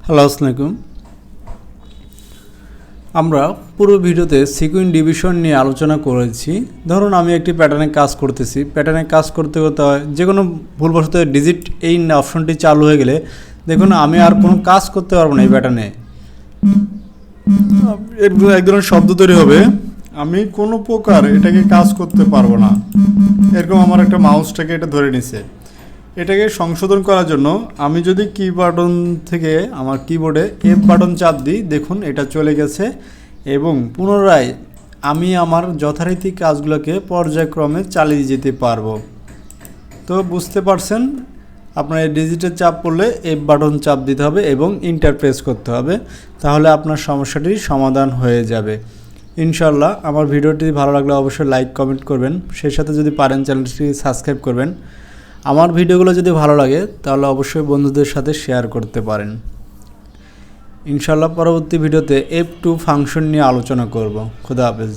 Hello আসসালামু আলাইকুম। আমরা পুরো ভিডিওতে সিকোয়েন্স ডিভিশন নিয়ে আলোচনা করেছি। ধরুন আমি একটি প্যাটার্নে কাজ করতেছি, প্যাটার্নে কাজ করতে করতে হয় যে কোনো ভুলবশত ডিজিট এই অপশনটি চালু হয়ে গেলে দেখুন আমি আর কোনো কাজ করতে পারবো না। এই প্যাটার্নে এক ধরনের শব্দ তৈরি হবে, আমি কোনো প্রকার এটাকে কাজ করতে পারবো না। এরকম আমার একটা মাউসটাকে এটা ধরে নিছে। এটাকে সংশোধন করার জন্য আমি যদি কি বাটন থেকে আমার কিবোর্ডে এফ বাটন চাপ দিই, দেখুন এটা চলে গেছে এবং পুনরায় আমি আমার যথারীতি কাজগুলোকে পর্যায়ক্রমে চালিয়ে যেতে পারবো। তো বুঝতে পারছেন, আপনার এই ডিজিটের চাপ পড়লে এফ বাটন চাপ দিতে হবে এবং ইন্টার প্রেস করতে হবে, তাহলে আপনার সমস্যাটির সমাধান হয়ে যাবে ইনশাল্লাহ। আমার ভিডিওটি ভালো লাগলে অবশ্যই লাইক কমেন্ট করবেন, সেই সাথে যদি পারেন চ্যানেলটি সাবস্ক্রাইব করবেন। আমার ভিডিওগুলো যদি ভালো লাগে তাহলে অবশ্যই বন্ধুদের সাথে শেয়ার করতে পারেন। ইনশাল্লাহ পরবর্তী ভিডিওতে F2 ফাংশন নিয়ে আলোচনা করব। খুদা হাফেজ।